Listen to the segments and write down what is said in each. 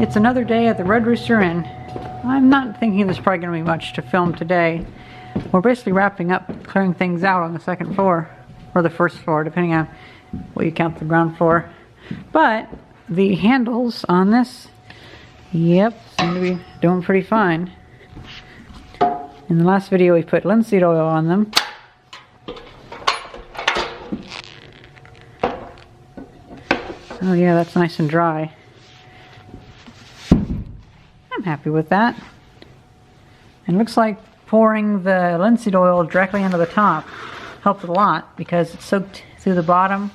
It's another day at the Red Rooster Inn. I'm not thinking there's probably going to be much to film today. We're basically wrapping up, clearing things out on the second floor, or the first floor, depending on what you count the ground floor. But the handles on this, yep, seem to be doing pretty fine. In the last video we put linseed oil on them. Oh yeah, that's nice and dry. I'm happy with that. And it looks like pouring the linseed oil directly into the top helped a lot because it soaked through the bottom.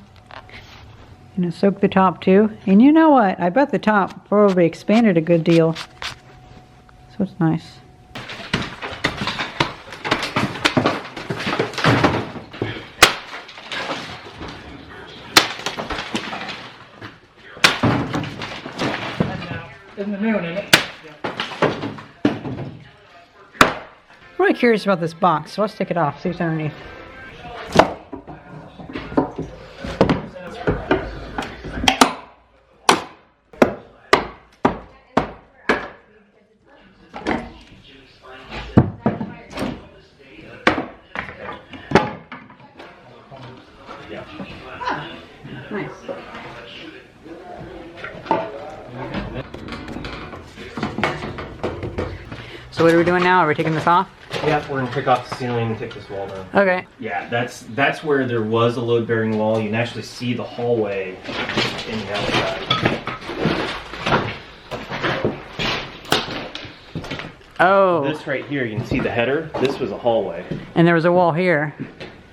And it soaked the top too. And you know what? I bet the top probably expanded a good deal. So it's nice. Isn't the new one in it? I'm really curious about this box, so let's take it off, see what's underneath. Nice. So what are we doing now? Are we taking this off? Yeah, we're gonna pick off the ceiling and take this wall down. Okay. Yeah, that's where there was a load-bearing wall. You can actually see the hallway in the outside. Oh. This right here, you can see the header. This was a hallway. And there was a wall here.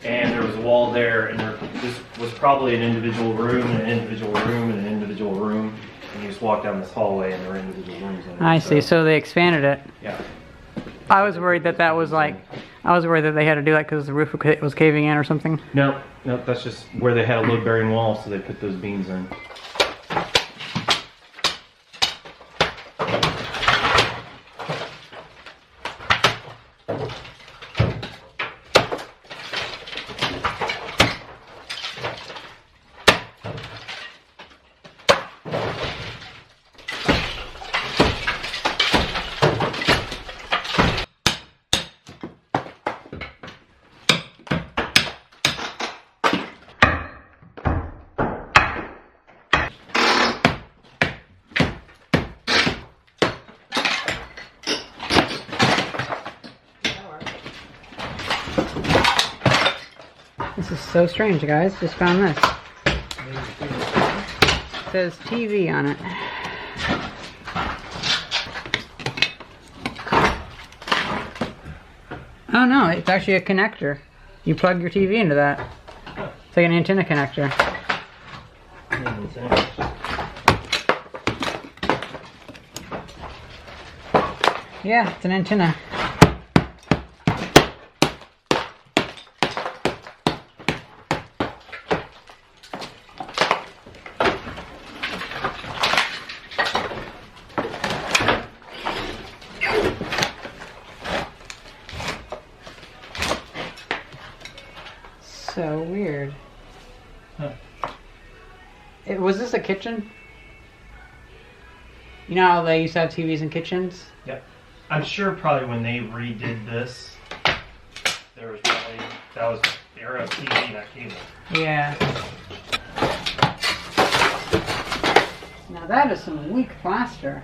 And there was a wall there, and this was probably an individual room, and an individual room, and an individual room. And you just walk down this hallway, and there are individual rooms in it. I see, so they expanded it. Yeah. I was worried that that was like, I was worried that they had to do that because the roof was caving in or something. No, that's just where they had a load-bearing wall, so they put those beams in. This is so strange, guys. Just found this. It says TV on it. Oh no, it's actually a connector. You plug your TV into that. It's like an antenna connector. Yeah, it's an antenna. So weird. Huh. Was this a kitchen? You know how they used to have TVs in kitchens? Yep. I'm sure probably when they redid this, there was probably, that was the era of TV, not cable. Yeah. Now that is some weak plaster.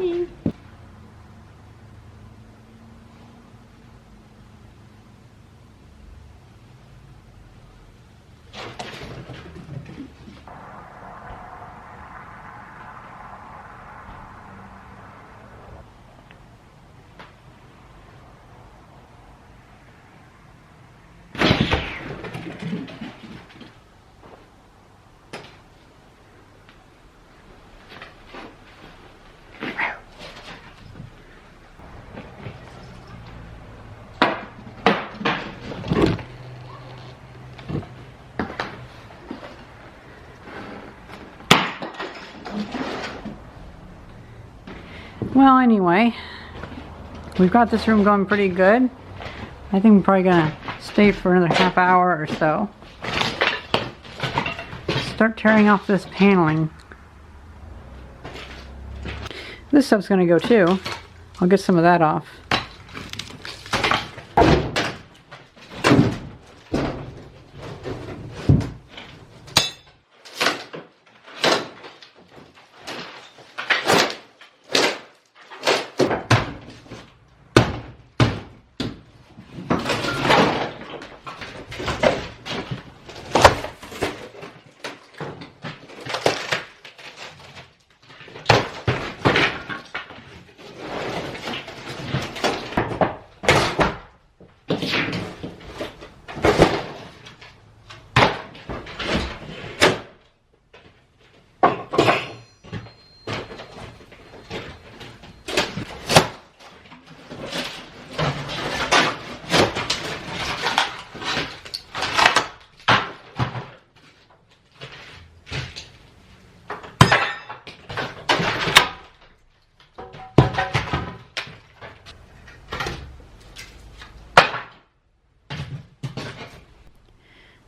Bye. Well, anyway, we've got this room going pretty good. I think we're probably gonna stay for another half hour or so. Start tearing off this paneling. This stuff's gonna go too. I'll get some of that off.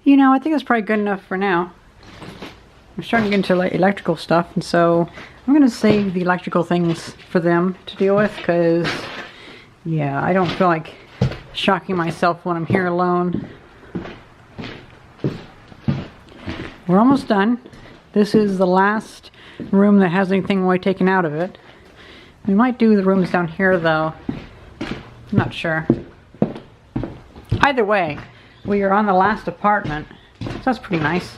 You know, I think it's probably good enough for now. I'm starting to get into like electrical stuff, and so I'm gonna save the electrical things for them to deal with, because yeah, I don't feel like shocking myself when I'm here alone. We're almost done. This is the last room that has anything really taken out of it. We might do the rooms down here though. I'm not sure. Either way, we are on the last apartment, so that's pretty nice.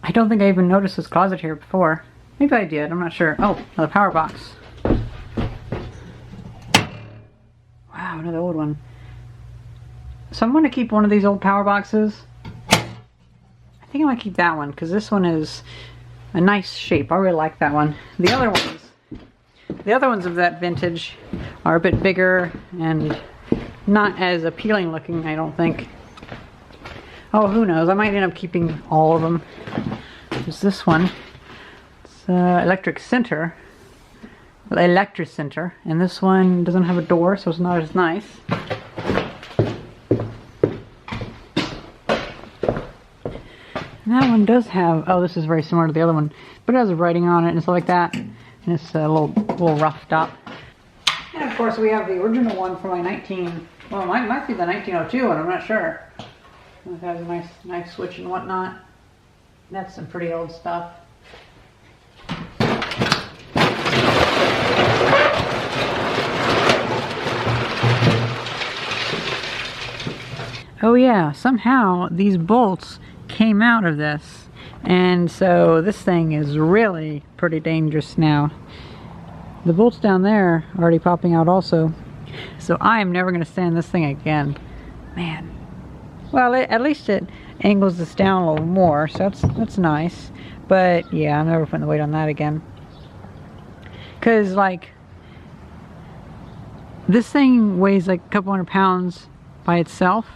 I don't think I even noticed this closet here before. Maybe I did, I'm not sure. Oh, another power box. Wow, another old one. So I'm going to keep one of these old power boxes. I think I might keep that one, because this one is a nice shape. I really like that one. The other ones of that vintage are a bit bigger and not as appealing looking, I don't think. Oh, who knows? I might end up keeping all of them. There's this one. It's Electric Center. And this one doesn't have a door, so it's not as nice. And that one does have, oh, this is very similar to the other one, but it has a writing on it and stuff like that. And it's a little roughed up. And of course we have the original one from my well, it might be the 1902 one, I'm not sure. It has a nice switch and whatnot. That's some pretty old stuff. Oh yeah, somehow these bolts came out of this. And so this thing is really pretty dangerous now. The bolts down there are already popping out also. So I am never going to stand this thing again. Man. Well, at least it angles this down a little more, so that's nice. But yeah, I'm never putting the weight on that again. Because, like, this thing weighs like a couple hundred pounds by itself.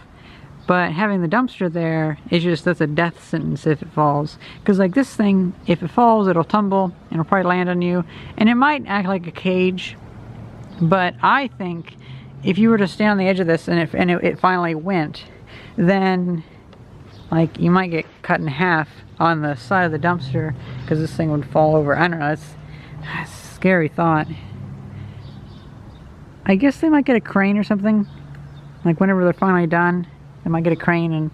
But having the dumpster there is just, that's a death sentence if it falls. Because like this thing, if it falls, it'll tumble and it'll probably land on you. And it might act like a cage. But I think if you were to stand on the edge of this and it finally went, then like you might get cut in half on the side of the dumpster because this thing would fall over. I don't know, it's a scary thought. I guess they might get a crane or something. Like whenever they're finally done, they might get a crane and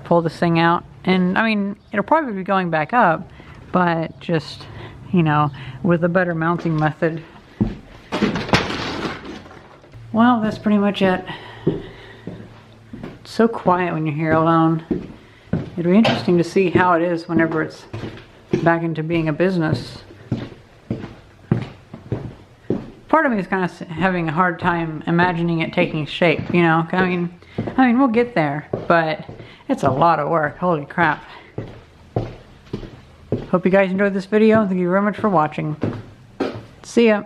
pull this thing out. And I mean, it'll probably be going back up, but just you know, with a better mounting method. Well, that's pretty much it. It's so quiet when you're here alone. It'll be interesting to see how it is whenever it's back into being a business. Part of me is kind of having a hard time imagining it taking shape, you know. I mean, we'll get there, but it's a lot of work. Holy crap. Hope you guys enjoyed this video. Thank you very much for watching. See ya.